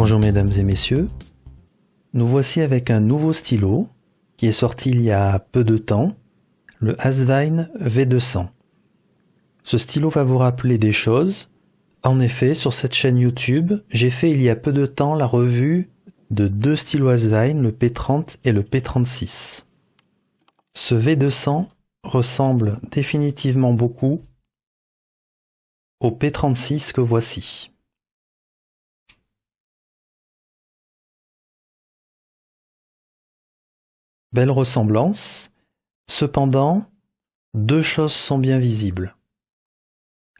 Bonjour mesdames et messieurs, nous voici avec un nouveau stylo qui est sorti il y a peu de temps, le Asvine V200. Ce stylo va vous rappeler des choses. En effet, sur cette chaîne YouTube, j'ai fait il y a peu de temps la revue de deux stylos Asvine, le P30 et le P36. Ce V200 ressemble définitivement beaucoup au P36 que voici. Belle ressemblance. Cependant, deux choses sont bien visibles.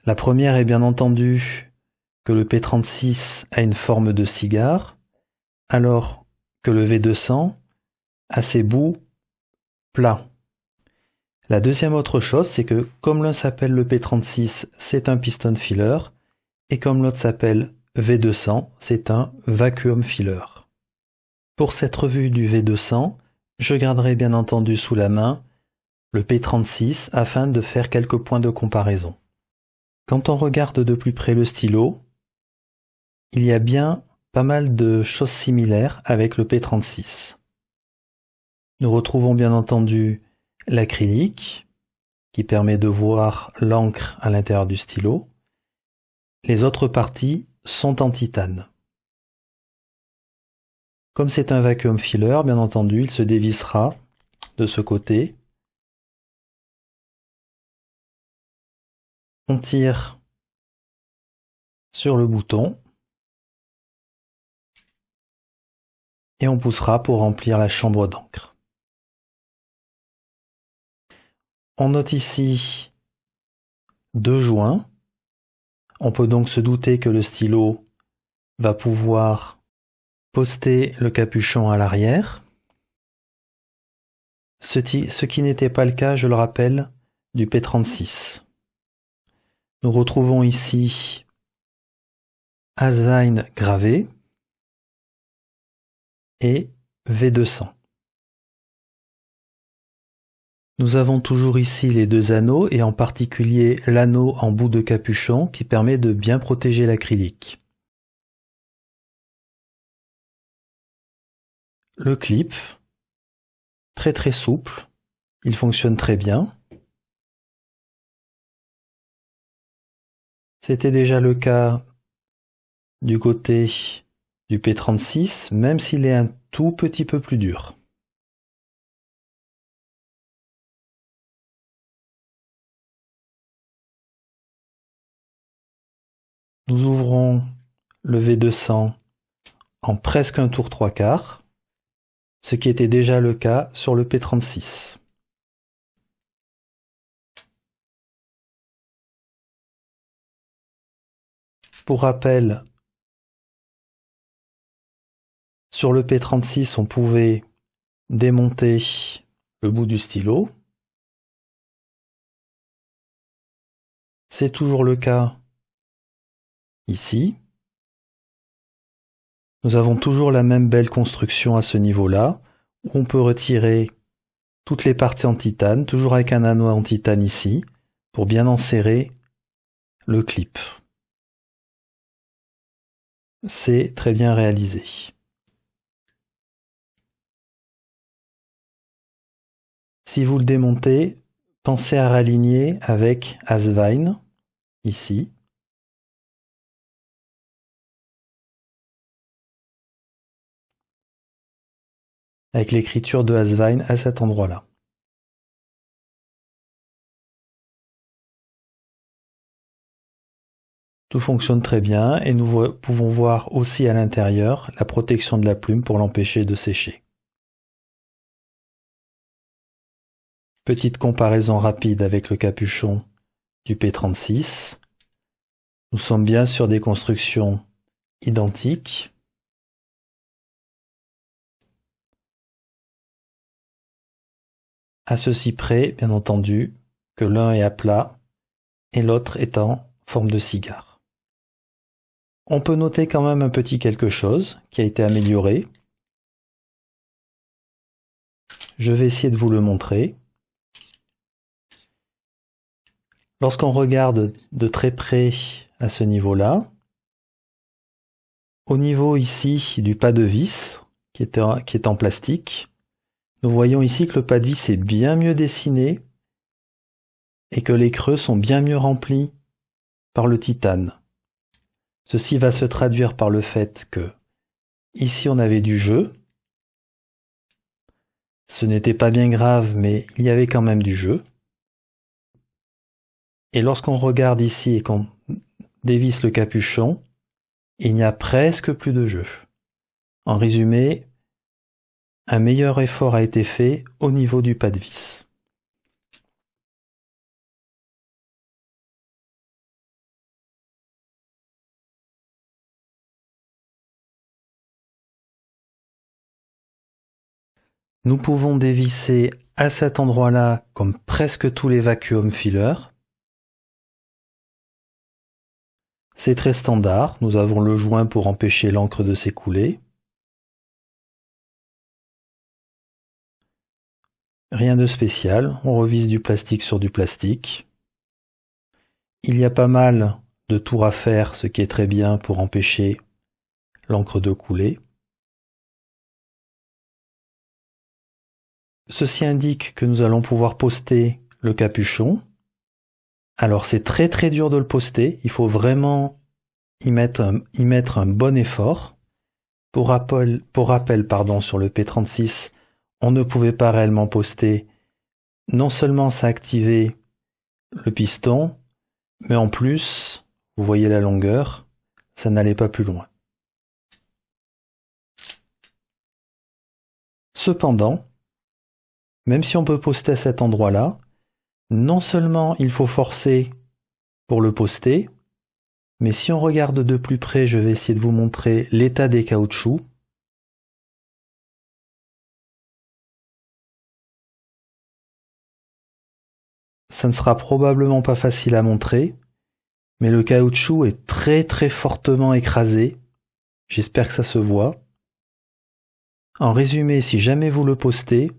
La première est bien entendu que le P36 a une forme de cigare, alors que le V200 a ses bouts plats. La deuxième autre chose, c'est que comme l'un s'appelle le P36, c'est un piston filler, et comme l'autre s'appelle V200, c'est un vacuum filler. Pour cette revue du V200, je garderai bien entendu sous la main le P36 afin de faire quelques points de comparaison. Quand on regarde de plus près le stylo, il y a bien pas mal de choses similaires avec le P36. Nous retrouvons bien entendu l'acrylique qui permet de voir l'encre à l'intérieur du stylo. Les autres parties sont en titane. Comme c'est un vacuum filler, bien entendu, il se dévissera de ce côté. On tire sur le bouton et on poussera pour remplir la chambre d'encre. On note ici deux joints. On peut donc se douter que le stylo va pouvoir poster le capuchon à l'arrière. Ce qui n'était pas le cas, je le rappelle, du P36. Nous retrouvons ici Asvine gravé et V200. Nous avons toujours ici les deux anneaux et en particulier l'anneau en bout de capuchon qui permet de bien protéger l'acrylique. Le clip, très souple, il fonctionne très bien. C'était déjà le cas du côté du P36, même s'il est un tout petit peu plus dur. Nous ouvrons le V200 en presque un tour 3/4, ce qui était déjà le cas sur le P36. Pour rappel, sur le P36, on pouvait démonter le bout du stylo. C'est toujours le cas ici. Nous avons toujours la même belle construction à ce niveau-là, où on peut retirer toutes les parties en titane, toujours avec un anneau en titane ici, pour bien enserrer le clip. C'est très bien réalisé. Si vous le démontez, pensez à raligner avec Asvine, ici. Avec l'écriture de Asvine à cet endroit-là. Tout fonctionne très bien et nous pouvons voir aussi à l'intérieur la protection de la plume pour l'empêcher de sécher. Petite comparaison rapide avec le capuchon du P36. Nous sommes bien sur des constructions identiques. À ceci près, bien entendu, que l'un est à plat et l'autre est en forme de cigare. On peut noter quand même un petit quelque chose qui a été amélioré. Je vais essayer de vous le montrer. Lorsqu'on regarde de très près à ce niveau-là, Au niveau ici du pas de vis, qui est en plastique, nous voyons ici que le pas de vis est bien mieux dessiné et que les creux sont bien mieux remplis par le titane. Ceci va se traduire par le fait que ici on avait du jeu. Ce n'était pas bien grave, mais il y avait quand même du jeu. Et lorsqu'on regarde ici et qu'on dévisse le capuchon, il n'y a presque plus de jeu. En résumé, un meilleur effort a été fait au niveau du pas de vis. Nous pouvons dévisser à cet endroit-là comme presque tous les vacuum fillers. C'est très standard, nous avons le joint pour empêcher l'encre de s'écouler. Rien de spécial, on revisse du plastique sur du plastique. Il y a pas mal de tours à faire, ce qui est très bien pour empêcher l'encre de couler. Ceci indique que nous allons pouvoir poster le capuchon. Alors c'est très très dur de le poster, il faut vraiment y mettre un bon effort. Pour rappel, sur le P36, on ne pouvait pas réellement poster. Non seulement ça activait le piston, mais en plus, vous voyez la longueur, ça n'allait pas plus loin. Cependant, même si on peut poster à cet endroit-là, non seulement il faut forcer pour le poster, mais si on regarde de plus près, je vais essayer de vous montrer l'état des caoutchoucs. Ça ne sera probablement pas facile à montrer, mais le caoutchouc est très très fortement écrasé. J'espère que ça se voit. En résumé, si jamais vous le postez,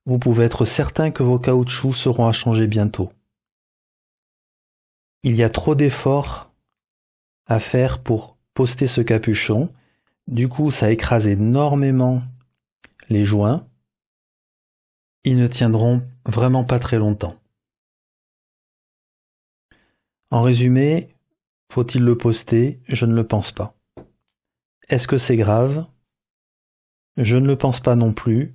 vous pouvez être certain que vos caoutchoucs seront à changer bientôt. Il y a trop d'efforts à faire pour poster ce capuchon. Du coup, ça écrase énormément les joints. Ils ne tiendront vraiment pas très longtemps. En résumé, faut-il le poster? Je ne le pense pas. Est-ce que c'est grave? Je ne le pense pas non plus.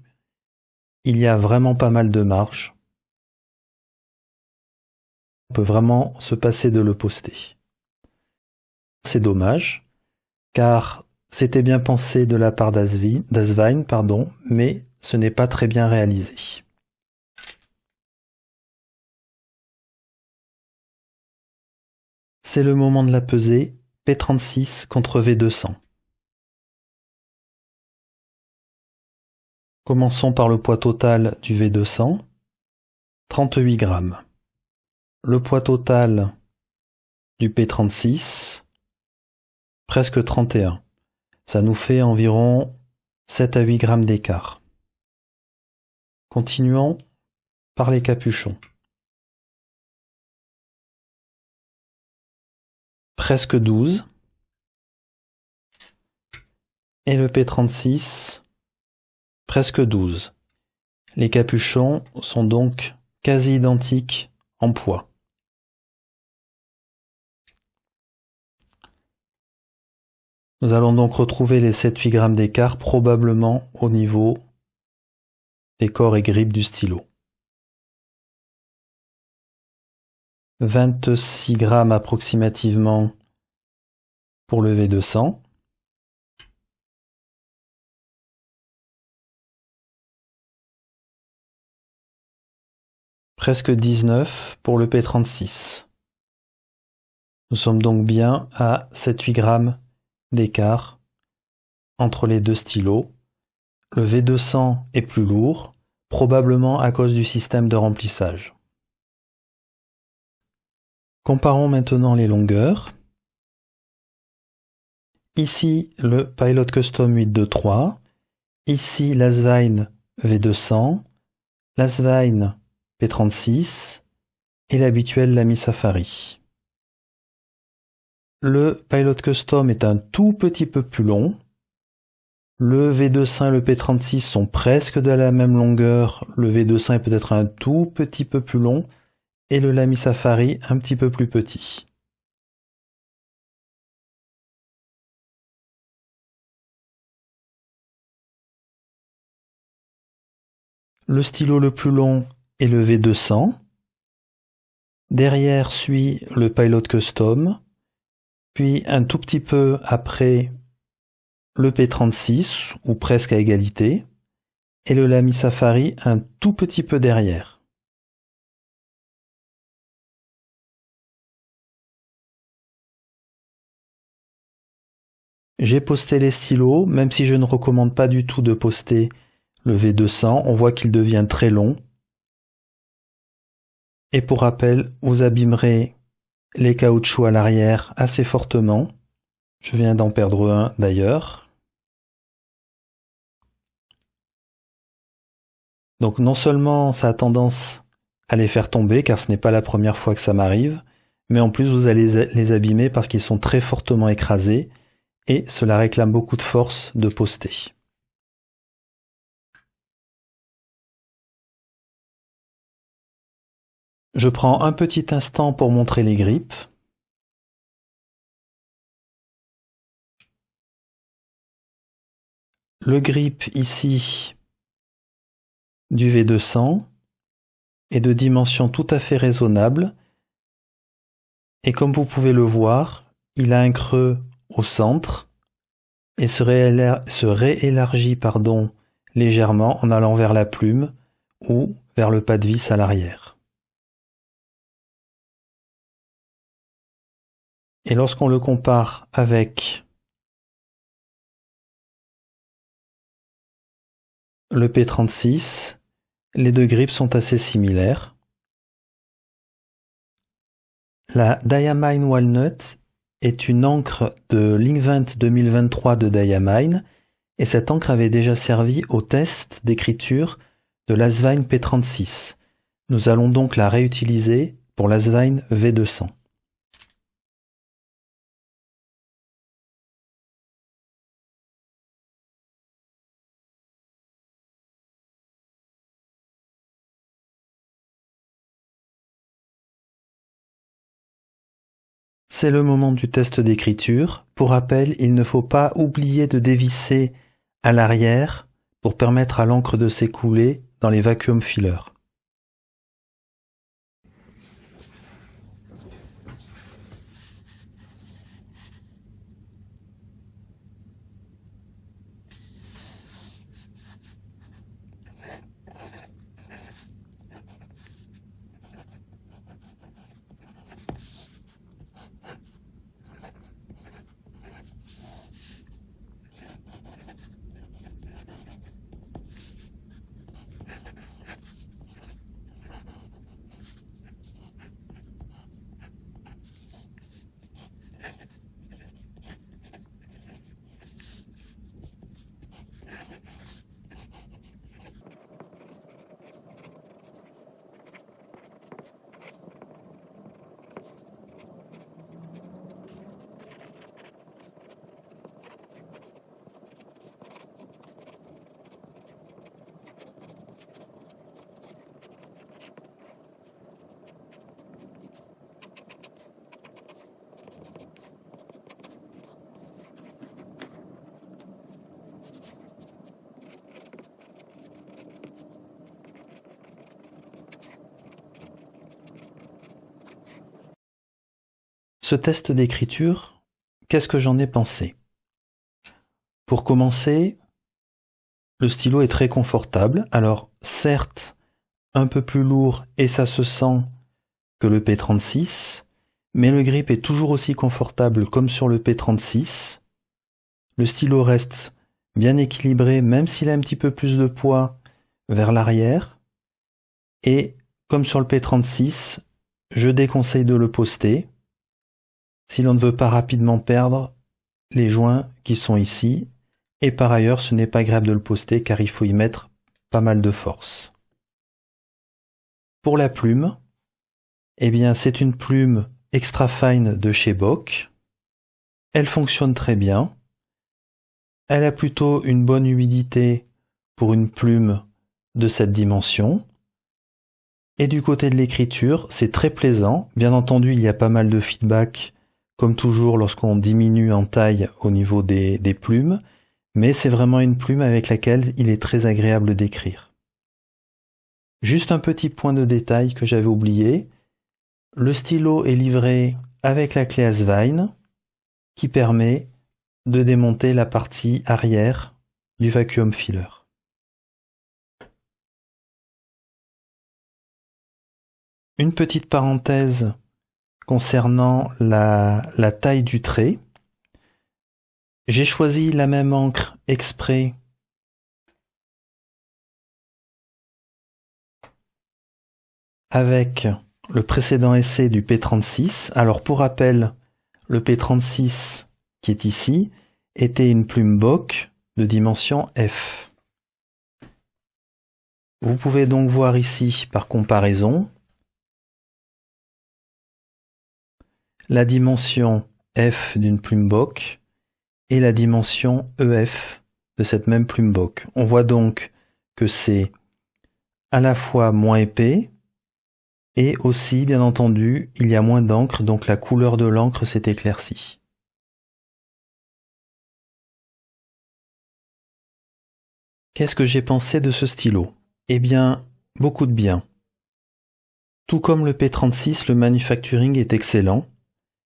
Il y a vraiment pas mal de marge. On peut vraiment se passer de le poster. C'est dommage, car c'était bien pensé de la part d'Asvine, mais ce n'est pas très bien réalisé. C'est le moment de la pesée, P36 contre V200. Commençons par le poids total du V200, 38 grammes. Le poids total du P36, presque 31. Ça nous fait environ 7 à 8 grammes d'écart. Continuons par les capuchons. Presque 12. Et le P36, presque 12. Les capuchons sont donc quasi identiques en poids. Nous allons donc retrouver les 7-8 grammes d'écart probablement au niveau des corps et grippes du stylo. 26 grammes approximativement pour le V200. Presque 19 pour le P36. Nous sommes donc bien à 7-8 grammes d'écart entre les deux stylos. Le V200 est plus lourd, probablement à cause du système de remplissage. Comparons maintenant les longueurs. Ici, le Pilot Custom 823. Ici, l'Asvine V200. L'Asvine P36 et l'habituel Lamy Safari. Le Pilot Custom est un tout petit peu plus long. Le V200 et le P36 sont presque de la même longueur. Le V200 est peut-être un tout petit peu plus long. Et le Lamy Safari un petit peu plus petit. Le stylo le plus long est le V200. Derrière suit le Pilot Custom. Puis un tout petit peu après le P36, ou presque à égalité. Et le Lamy Safari un tout petit peu derrière. J'ai posté les stylos, même si je ne recommande pas du tout de poster le V200, on voit qu'il devient très long. Et pour rappel, vous abîmerez les caoutchoucs à l'arrière assez fortement. Je viens d'en perdre un d'ailleurs. Donc non seulement ça a tendance à les faire tomber, car ce n'est pas la première fois que ça m'arrive, mais en plus vous allez les abîmer parce qu'ils sont très fortement écrasés, et cela réclame beaucoup de force de poster. Je prends un petit instant pour montrer les grippes. Le grip ici du V200 est de dimension tout à fait raisonnable, et comme vous pouvez le voir, il a un creux au centre et se réélargit légèrement en allant vers la plume ou vers le pas de vis à l'arrière. Et lorsqu'on le compare avec le P36, les deux grips sont assez similaires. La Diamine Walnut est une encre de Linkvent 2023 de Diamine, et cette encre avait déjà servi au test d'écriture de l'Asvine P36. Nous allons donc la réutiliser pour l'Asvine V200. C'est le moment du test d'écriture. Pour rappel, il ne faut pas oublier de dévisser à l'arrière pour permettre à l'encre de s'écouler dans les vacuum fillers. Ce test d'écriture, qu'est-ce que j'en ai pensé? Pour commencer, le stylo est très confortable. Alors, certes, un peu plus lourd et ça se sent que le P36, mais le grip est toujours aussi confortable comme sur le P36. Le stylo reste bien équilibré, même s'il a un petit peu plus de poids vers l'arrière. Et comme sur le P36, je déconseille de le poster si l'on ne veut pas rapidement perdre les joints qui sont ici. Et par ailleurs, ce n'est pas agréable de le poster car il faut y mettre pas mal de force. Pour la plume, eh bien c'est une plume extra fine de chez Bock. Elle fonctionne très bien. Elle a plutôt une bonne humidité pour une plume de cette dimension. Et du côté de l'écriture, c'est très plaisant. Bien entendu, il y a pas mal de feedback, comme toujours lorsqu'on diminue en taille au niveau des plumes, mais c'est vraiment une plume avec laquelle il est très agréable d'écrire. Juste un petit point de détail que j'avais oublié. Le stylo est livré avec la clé Asvine qui permet de démonter la partie arrière du vacuum filler. Une petite parenthèse concernant la taille du trait. J'ai choisi la même encre exprès avec le précédent essai du P36. Alors pour rappel, le P36 qui est ici était une plume Bock de dimension F. Vous pouvez donc voir ici par comparaison la dimension F d'une plume Bock et la dimension EF de cette même plume Bock. On voit donc que c'est à la fois moins épais et aussi, bien entendu, il y a moins d'encre, donc la couleur de l'encre s'est éclaircie. Qu'est-ce que j'ai pensé de ce stylo? Eh bien, beaucoup de bien. Tout comme le P36, le manufacturing est excellent,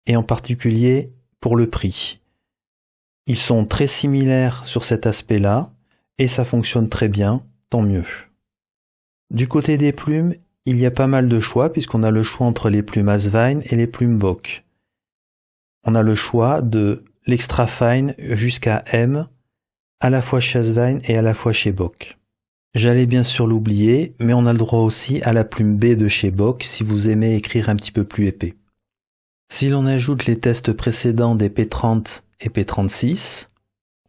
et en particulier pour le prix. Ils sont très similaires sur cet aspect-là, et ça fonctionne très bien, tant mieux. Du côté des plumes, il y a pas mal de choix, puisqu'on a le choix entre les plumes Asvine et les plumes Bock. On a le choix de l'extra fine jusqu'à M, à la fois chez Asvine et à la fois chez Bock. J'allais bien sûr l'oublier, mais on a le droit aussi à la plume B de chez Bock si vous aimez écrire un petit peu plus épais. Si l'on ajoute les tests précédents des P30 et P36,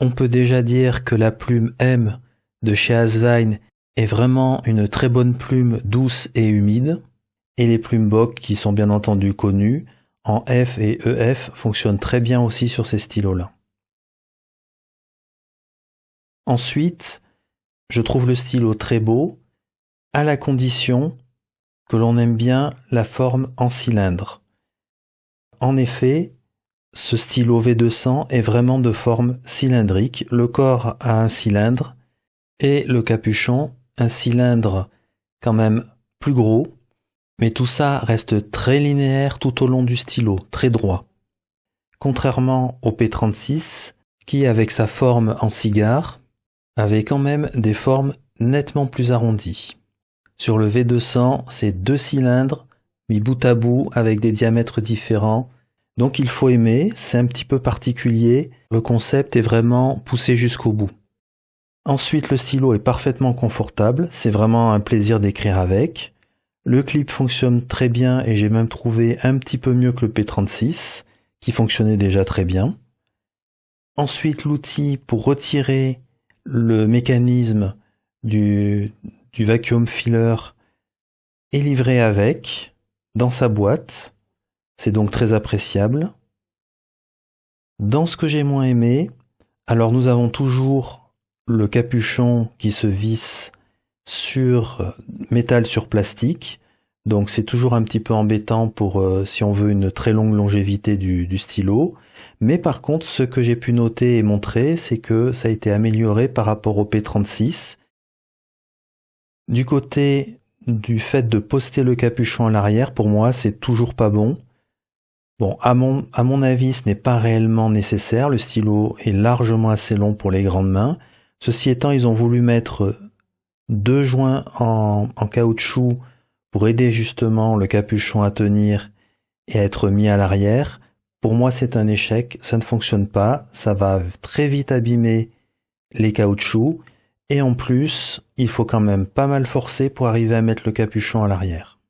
on peut déjà dire que la plume M de chez Asvine est vraiment une très bonne plume douce et humide, et les plumes Bock, qui sont bien entendu connues, en F et EF, fonctionnent très bien aussi sur ces stylos-là. Ensuite, je trouve le stylo très beau, à la condition que l'on aime bien la forme en cylindre. En effet, ce stylo V200 est vraiment de forme cylindrique. Le corps a un cylindre et le capuchon un cylindre quand même plus gros, mais tout ça reste très linéaire tout au long du stylo, très droit. Contrairement au P36, qui avec sa forme en cigare, avait quand même des formes nettement plus arrondies. Sur le V200, c'est 2 cylindres mis bout à bout avec des diamètres différents. Donc il faut aimer, c'est un petit peu particulier, le concept est vraiment poussé jusqu'au bout. Ensuite, le stylo est parfaitement confortable, c'est vraiment un plaisir d'écrire avec. Le clip fonctionne très bien et j'ai même trouvé un petit peu mieux que le P36, qui fonctionnait déjà très bien. Ensuite, l'outil pour retirer le mécanisme du vacuum filler est livré avec, dans sa boîte. C'est donc très appréciable. Dans ce que j'ai moins aimé, alors nous avons toujours le capuchon qui se visse sur métal sur plastique. Donc c'est toujours un petit peu embêtant pour si on veut une très longue longévité du stylo. Mais par contre, ce que j'ai pu noter et montrer, c'est que ça a été amélioré par rapport au P36. Du côté du fait de poster le capuchon à l'arrière, pour moi, c'est toujours pas bon. Bon, à mon avis, ce n'est pas réellement nécessaire. Le stylo est largement assez long pour les grandes mains. Ceci étant, ils ont voulu mettre 2 joints en caoutchouc pour aider justement le capuchon à tenir et à être mis à l'arrière. Pour moi, c'est un échec, ça ne fonctionne pas, ça va très vite abîmer les caoutchoucs, et en plus, il faut quand même pas mal forcer pour arriver à mettre le capuchon à l'arrière.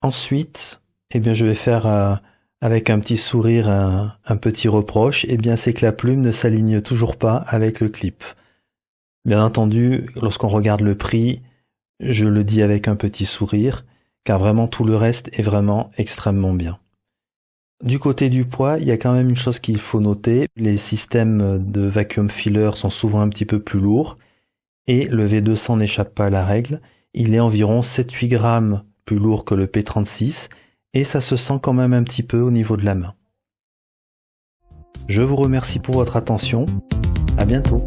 Ensuite, eh bien, je vais faire avec un petit sourire un petit reproche, eh bien, c'est que la plume ne s'aligne toujours pas avec le clip. Bien entendu, lorsqu'on regarde le prix, je le dis avec un petit sourire, car vraiment tout le reste est vraiment extrêmement bien. Du côté du poids, il y a quand même une chose qu'il faut noter. Les systèmes de vacuum filler sont souvent un petit peu plus lourds et le V200 n'échappe pas à la règle. Il est environ 7-8 grammes plus lourd que le P36 et ça se sent quand même un petit peu au niveau de la main. Je vous remercie pour votre attention. À bientôt.